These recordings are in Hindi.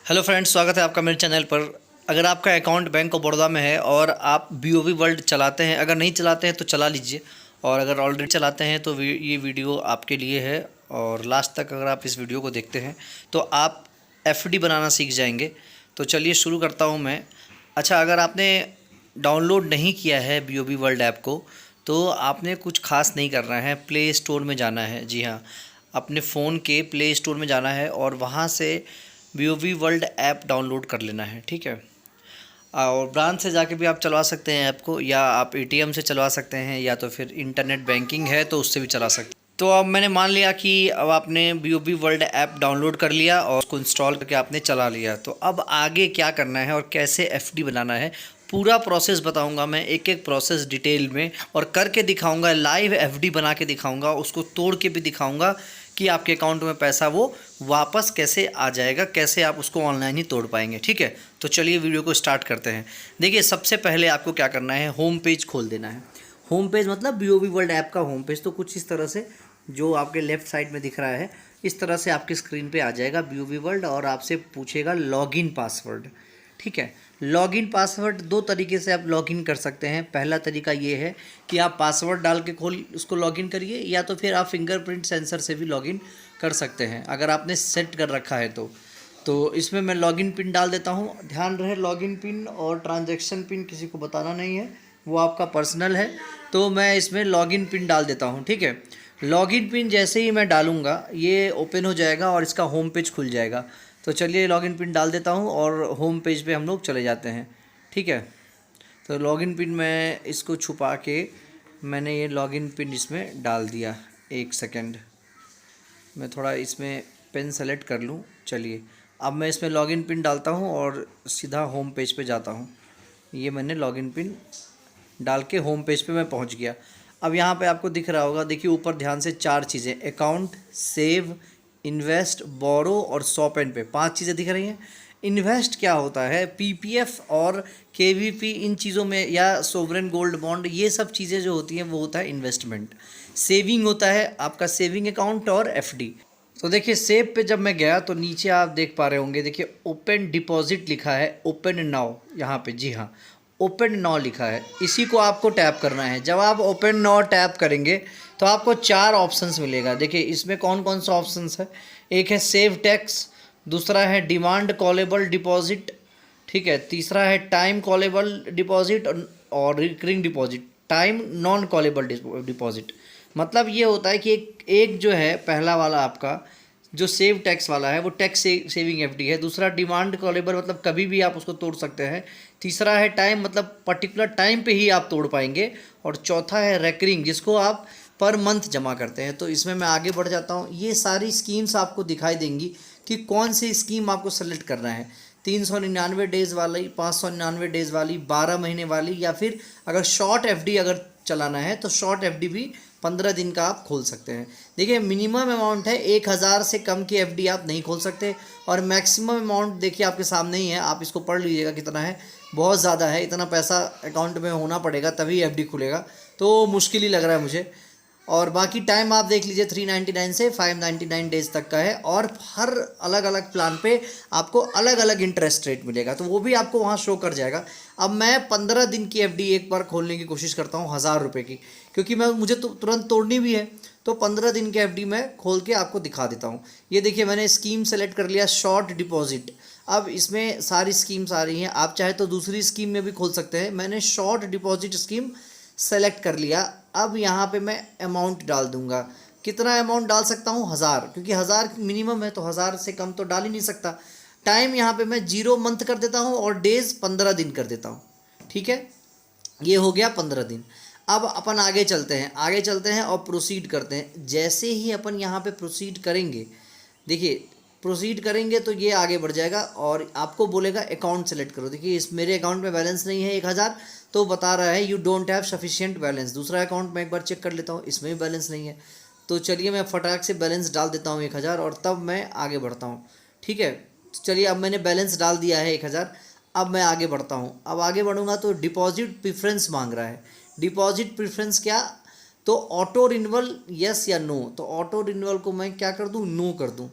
हेलो फ्रेंड्स, स्वागत है आपका मेरे चैनल पर। अगर आपका अकाउंट बैंक ऑफ बड़ौदा में है और आप बीओबी वर्ल्ड चलाते हैं, अगर नहीं चलाते हैं तो चला लीजिए, और अगर ऑलरेडी चलाते हैं तो ये वीडियो आपके लिए है। और लास्ट तक अगर आप इस वीडियो को देखते हैं तो आप एफडी बनाना सीख जाएंगे। तो चलिए शुरू करता हूँ मैं। अच्छा, अगर आपने डाउनलोड नहीं किया है बीओबी वर्ल्ड ऐप को तो आपने कुछ खास नहीं करना है, प्ले स्टोर में जाना है। जी हाँ, अपने फ़ोन के प्ले स्टोर में जाना है और वहाँ से बीओबी वर्ल्ड ऐप डाउनलोड कर लेना है। ठीक है, और ब्रांच से जाके भी आप चलवा सकते हैं ऐप को, या आप एटीएम से चलवा सकते हैं, या तो फिर इंटरनेट बैंकिंग है तो उससे भी चला सकते हैं। तो अब मैंने मान लिया कि अब आपने बीओबी वर्ल्ड ऐप डाउनलोड कर लिया और उसको इंस्टॉल करके आपने चला लिया। तो अब आगे क्या करना है और कैसे एफडी बनाना है, पूरा प्रोसेस बताऊंगा मैं, एक एक प्रोसेस डिटेल में, और करके दिखाऊंगा। लाइव एफडी बना के दिखाऊंगा, उसको तोड़ के भी दिखाऊंगा कि आपके अकाउंट में पैसा वो वापस कैसे आ जाएगा, कैसे आप उसको ऑनलाइन ही तोड़ पाएंगे। ठीक है, तो चलिए वीडियो को स्टार्ट करते हैं। देखिए, सबसे पहले आपको क्या करना है, होम पेज खोल देना है। होम पेज मतलब बीओबी वर्ल्ड ऐप का होम पेज। तो कुछ इस तरह से जो आपके लेफ्ट साइड में दिख रहा है, इस तरह से आपकी स्क्रीन पे आ जाएगा बीओबी वर्ल्ड, और आपसे पूछेगा लॉगिन पासवर्ड। ठीक है, लॉगिन पासवर्ड दो तरीके से आप लॉगिन कर सकते हैं। पहला तरीका ये है कि आप पासवर्ड डाल के उसको लॉगिन करिए, या तो फिर आप फिंगरप्रिंट सेंसर से भी लॉगिन कर सकते हैं अगर आपने सेट कर रखा है तो इसमें मैं लॉगिन पिन डाल देता हूँ। ध्यान रहे, लॉगिन पिन और ट्रांजैक्शन पिन किसी को बताना नहीं है, वो आपका पर्सनल है। तो मैं इसमें लॉगिन पिन डाल देता हूँ। ठीक है, लॉगिन पिन जैसे ही मैं डालूँगा ये ओपन हो जाएगा और इसका होम पेज खुल जाएगा। तो चलिए लॉगिन पिन डाल देता हूँ और होम पेज पे हम लोग चले जाते हैं। ठीक है, तो लॉगिन पिन मैं इसको छुपा के मैंने ये लॉगिन पिन इसमें डाल दिया। एक सेकंड, मैं थोड़ा इसमें पेन सेलेक्ट कर लूँ। चलिए, अब मैं इसमें लॉगिन पिन डालता हूँ और सीधा होम पेज पे जाता हूँ। ये मैंने लॉगिन पिन डाल के होम पेज पे मैं पहुँच गया। अब यहाँ पे आपको दिख रहा होगा, देखिए ऊपर ध्यान से 4 चीज़ें, अकाउंट, सेव, इन्वेस्ट, बोरो और शॉप एंड पे, 5 चीज़ें दिख रही हैं। इन्वेस्ट क्या होता है, पीपीएफ और केवीपी, इन चीज़ों में, या सोवरेन गोल्ड बॉन्ड, ये सब चीज़ें जो होती हैं वो होता है इन्वेस्टमेंट। सेविंग होता है आपका सेविंग अकाउंट और एफडी। तो देखिए, सेव पे जब मैं गया तो नीचे आप देख पा रहे होंगे, देखिए ओपन डिपॉजिट लिखा है, ओपन नाउ यहाँ पे। जी हाँ, ओपन नाउ लिखा है, इसी को आपको टैप करना है। जब आप ओपन नाउ टैप करेंगे तो आपको 4 ऑप्शंस मिलेगा। देखिए इसमें कौन कौन सा ऑप्शंस है, एक है सेव टैक्स, दूसरा है डिमांड कॉलेबल डिपॉजिट, ठीक है, तीसरा है टाइम कॉलेबल डिपॉजिट और recurring deposit, time non callable deposit. मतलब ये होता है कि एक जो है पहला वाला आपका जो सेव टैक्स वाला है वो टैक्स सेविंग एफडी है। दूसरा डिमांड कॉलेबल, मतलब कभी भी आप उसको तोड़ सकते हैं। तीसरा है टाइम, मतलब पर्टिकुलर टाइम पे ही आप तोड़ पाएंगे। और चौथा है रेकरिंग, जिसको आप पर मंथ जमा करते हैं। तो इसमें मैं आगे बढ़ जाता हूँ। ये सारी स्कीम्स आपको दिखाई देंगी कि कौन सी स्कीम आपको सेलेक्ट करना है, 399 डेज़ वाली, 599 डेज़ वाली, 12 महीने वाली, या फिर अगर शॉर्ट एफडी अगर चलाना है तो शॉर्ट एफडी भी 15 दिन का आप खोल सकते हैं। देखिए मिनिमम अमाउंट है 1000 से कम की एफडी आप नहीं खोल सकते, और मैक्सिमम अमाउंट देखिए आपके सामने ही है, आप इसको पढ़ लीजिएगा कितना है। बहुत ज़्यादा है, इतना पैसा अकाउंट में होना पड़ेगा तभी एफडी खुलेगा, तो मुश्किल ही लग रहा है मुझे। और बाकी टाइम आप देख लीजिए, 399 से 599 डेज तक का है, और हर अलग अलग प्लान पे आपको अलग अलग इंटरेस्ट रेट मिलेगा, तो वो भी आपको वहाँ शो कर जाएगा। अब मैं 15 दिन की एफडी एक बार खोलने की कोशिश करता हूँ 1000 रुपये की, क्योंकि मुझे तो तुरंत तोड़नी भी है। तो 15 दिन की एफडी मैं खोल के आपको दिखा देता हूँ। ये देखिए मैंने स्कीम सेलेक्ट कर लिया, शॉर्ट डिपॉजिट। अब इसमें सारी स्कीम्स आ रही हैं, आप चाहे तो दूसरी स्कीम में भी खोल सकते हैं। मैंने शॉर्ट डिपॉजिट स्कीम सेलेक्ट कर लिया। अब यहाँ पे मैं अमाउंट डाल दूंगा, कितना अमाउंट डाल सकता हूँ, 1000, क्योंकि 1000 मिनिमम है तो 1000 से कम तो डाल ही नहीं सकता। टाइम यहाँ पे मैं 0 मंथ कर देता हूँ और डेज 15 दिन कर देता हूँ। ठीक है, ये हो गया 15 दिन। अब अपन आगे चलते हैं और प्रोसीड करते हैं। जैसे ही अपन यहाँ पे प्रोसीड करेंगे, देखिए प्रोसीड करेंगे तो ये आगे बढ़ जाएगा और आपको बोलेगा अकाउंट सेलेक्ट करो। देखिए इस मेरे अकाउंट में बैलेंस नहीं है 1000, तो बता रहा है you don't have sufficient balance. दूसरा अकाउंट मैं एक बार चेक कर लेता हूँ, इसमें भी बैलेंस नहीं है। तो चलिए मैं फटाक से बैलेंस डाल देता हूँ 1000, और तब मैं आगे बढ़ता हूँ। ठीक है, तो चलिए अब मैंने बैलेंस डाल दिया है 1000। अब मैं आगे बढ़ता हूँ। अब आगे बढ़ूँगा तो डिपॉजिट प्रेफरेंस मांग रहा है। डिपॉजिट प्रेफरेंस क्या, तो ऑटो रिन्यूअल यस या नो। तो ऑटो रिन्यूअल को मैं क्या कर दूँ, नो कर दूँ।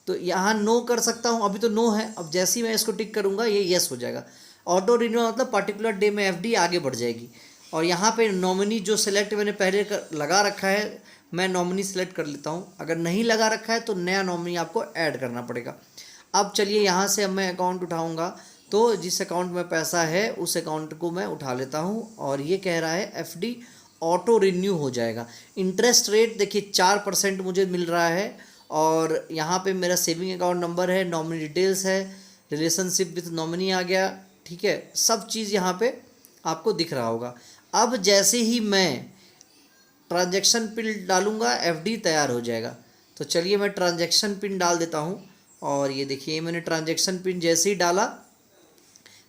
तो यहाँ नो कर सकता हूँ, अभी तो नो है। अब जैसे ही मैं इसको टिक करूँगा ये यस हो जाएगा। ऑटो रिन्यू मतलब पर्टिकुलर डे में एफडी आगे बढ़ जाएगी। और यहाँ पे नॉमिनी जो सिलेक्ट मैंने पहले लगा रखा है, मैं नॉमिनी सिलेक्ट कर लेता हूँ। अगर नहीं लगा रखा है तो नया नॉमिनी आपको ऐड करना पड़ेगा। अब चलिए यहाँ से अब मैं अकाउंट उठाऊँगा, तो जिस अकाउंट में पैसा है उस अकाउंट को मैं उठा लेता हूँ। और ये कह रहा है एफडी ऑटो रिन्यू हो जाएगा। इंटरेस्ट रेट देखिए 4% मुझे मिल रहा है। और यहाँ पे मेरा सेविंग अकाउंट नंबर है, नॉमिनी डिटेल्स है, रिलेशनशिप विथ नॉमिनी आ गया, ठीक है, सब चीज़ यहाँ पे आपको दिख रहा होगा। अब जैसे ही मैं ट्रांजैक्शन पिन डालूंगा एफडी तैयार हो जाएगा। तो चलिए मैं ट्रांजैक्शन पिन डाल देता हूँ। और ये देखिए मैंने ट्रांजैक्शन पिन जैसे ही डाला,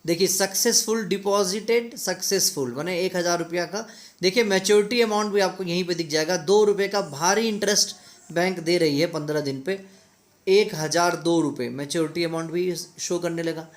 देखिए सक्सेसफुल डिपॉजिटेड, सक्सेसफुल माने 1000 रुपया का। देखिए मैच्योरिटी अमाउंट भी आपको यहीं पे दिख जाएगा। 2 रुपये का भारी इंटरेस्ट बैंक दे रही है 15 दिन पे, 1002 रुपये मैच्योरिटी अमाउंट भी शो करने लगा।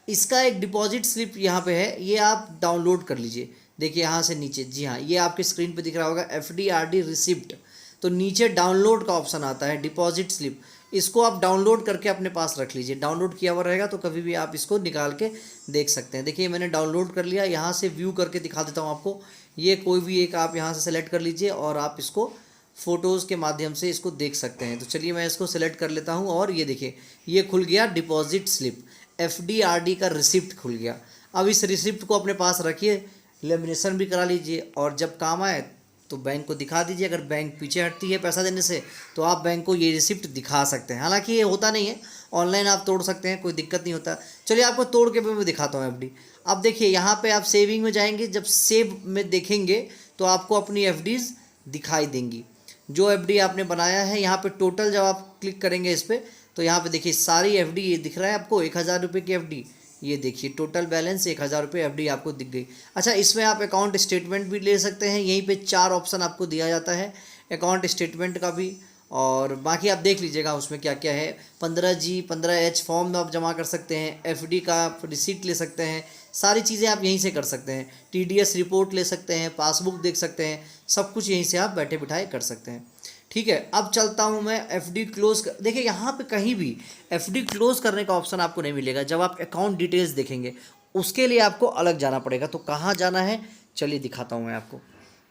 इसका एक डिपॉजिट स्लिप यहाँ पे है, ये आप डाउनलोड कर लीजिए। देखिए यहाँ से नीचे, जी हाँ, ये आपके स्क्रीन पे दिख रहा होगा एफडी आरडी रिसिप्ट। तो नीचे डाउनलोड का ऑप्शन आता है, डिपॉजिट स्लिप, इसको आप डाउनलोड करके अपने पास रख लीजिए। डाउनलोड किया हुआ रहेगा तो कभी भी आप इसको निकाल के देख सकते हैं। देखिए मैंने डाउनलोड कर लिया, यहाँ से व्यू करके दिखा देता हूँ आपको। ये कोई भी एक आप यहाँ से सेलेक्ट कर लीजिए और आप इसको फ़ोटोज़ के माध्यम से इसको देख सकते हैं। तो चलिए मैं इसको सेलेक्ट कर लेता हूँ और ये देखिए ये खुल गया डिपॉजिट स्लिप, एफडी आरडी का रिसिप्ट खुल गया। अब इस रिसिप्ट को अपने पास रखिए, लेमिनेशन भी करा लीजिए और जब काम आए तो बैंक को दिखा दीजिए। अगर बैंक पीछे हटती है पैसा देने से तो आप बैंक को ये रिसिप्ट दिखा सकते हैं। हालांकि ये होता नहीं है, ऑनलाइन आप तोड़ सकते हैं, कोई दिक्कत नहीं होता। चलिए आपको तोड़ के भी मैं दिखाता हूँ एफडी। अब देखिए यहाँ पे आप सेविंग में जाएंगे, जब सेव में देखेंगे तो आपको अपनी एफडीज़ दिखाई देंगी जो एफडी आपने बनाया है। यहाँ पे टोटल जब आप क्लिक करेंगे इस पर तो यहाँ पे देखिए सारी एफडी ये दिख रहा है आपको, 1000 रुपये की एफडी। ये देखिए टोटल बैलेंस 1000 रुपये एफडी आपको दिख गई। अच्छा, इसमें आप अकाउंट स्टेटमेंट भी ले सकते हैं। यहीं पे 4 ऑप्शन आपको दिया जाता है अकाउंट स्टेटमेंट का भी, और बाकी आप देख लीजिएगा उसमें क्या क्या है। 15G 15H फॉर्म आप जमा कर सकते हैं, एफडी का आप रिसीट ले सकते हैं, सारी चीज़ें आप यहीं से कर सकते हैं। TDS रिपोर्ट ले सकते हैं, पासबुक देख सकते हैं, सब कुछ यहीं से आप बैठे बिठाए कर सकते हैं। ठीक है, अब चलता हूँ मैं एफडी क्लोज कर। देखिए यहाँ पे कहीं भी एफडी क्लोज करने का ऑप्शन आपको नहीं मिलेगा। जब आप अकाउंट डिटेल्स देखेंगे उसके लिए आपको अलग जाना पड़ेगा। तो कहाँ जाना है चलिए दिखाता हूँ मैं आपको।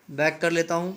बैक कर लेता हूँ।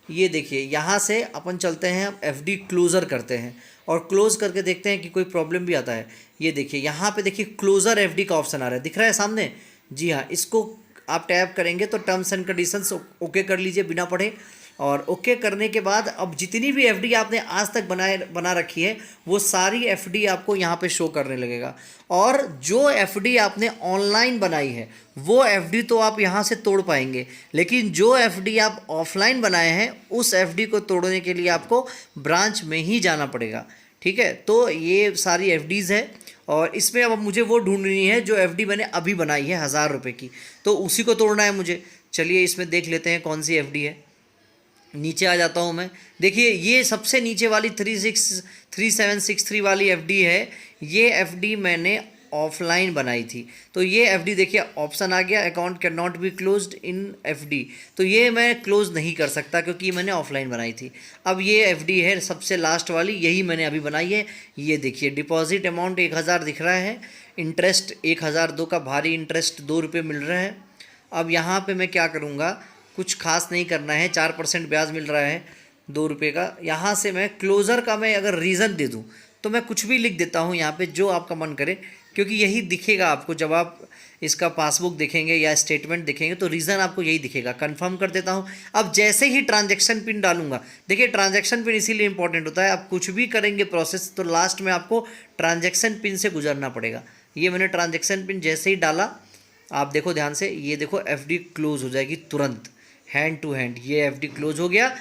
ये देखिए यहाँ से अपन चलते हैं, एफडी क्लोज़र करते हैं और क्लोज़ करके देखते हैं कि कोई प्रॉब्लम भी आता है। ये देखिए यहाँ पे देखिए क्लोज़र एफडी का ऑप्शन आ रहा है, दिख रहा है सामने। जी हाँ, इसको आप टैप करेंगे तो टर्म्स एंड कंडीशंस ओके कर लीजिए बिना पढ़े। और ओके करने के बाद अब जितनी भी एफडी आपने आज तक बना रखी है वो सारी एफडी आपको यहाँ पे शो करने लगेगा। और जो एफडी आपने ऑनलाइन बनाई है वो एफडी तो आप यहाँ से तोड़ पाएंगे, लेकिन जो एफडी आप ऑफलाइन बनाए हैं उस एफडी को तोड़ने के लिए आपको ब्रांच में ही जाना पड़ेगा। ठीक है, तो ये सारी एफडीज़ है और इसमें अब मुझे वो ढूंढनी है जो एफडी मैंने अभी बनाई है 1000 रुपये की, तो उसी को तोड़ना है मुझे। चलिए इसमें देख लेते हैं कौन सी एफडी है। नीचे आ जाता हूँ मैं। देखिए ये सबसे नीचे वाली 3763 वाली एफडी है। ये एफडी मैंने ऑफलाइन बनाई थी। तो ये एफडी देखिए ऑप्शन आ गया, account can not be closed in FD. तो ये मैं क्लोज नहीं कर सकता क्योंकि मैंने ऑफलाइन बनाई थी। अब ये एफडी है सबसे लास्ट वाली, यही मैंने अभी बनाई है। ये देखिए डिपॉजिट अमाउंट 1000 दिख रहा है, इंटरेस्ट 1002 का भारी इंटरेस्ट 2 रुपये मिल रहा है। अब यहाँ पे मैं क्या करूँगा, कुछ खास नहीं करना है, 4% ब्याज मिल रहा है 2 रुपये का। यहाँ से मैं क्लोज़र का मैं अगर रीज़न दे दूँ तो मैं कुछ भी लिख देता हूँ यहाँ पे जो आपका मन करे, क्योंकि यही दिखेगा आपको जब आप इसका पासबुक देखेंगे या स्टेटमेंट देखेंगे तो रीज़न आपको यही दिखेगा। कंफर्म कर देता हूँ। अब जैसे ही ट्रांजैक्शन पिन डालूंगा, देखिए ट्रांजैक्शन पिन इसीलिए इंपॉर्टेंट होता है, आप कुछ भी करेंगे प्रोसेस तो लास्ट में आपको ट्रांजैक्शन पिन से गुजरना पड़ेगा। ये मैंने ट्रांजैक्शन पिन जैसे ही डाला, आप देखो ध्यान से, ये देखो एफडी क्लोज हो जाएगी तुरंत, हैंड टू हैंड ये एफडी क्लोज हो गया।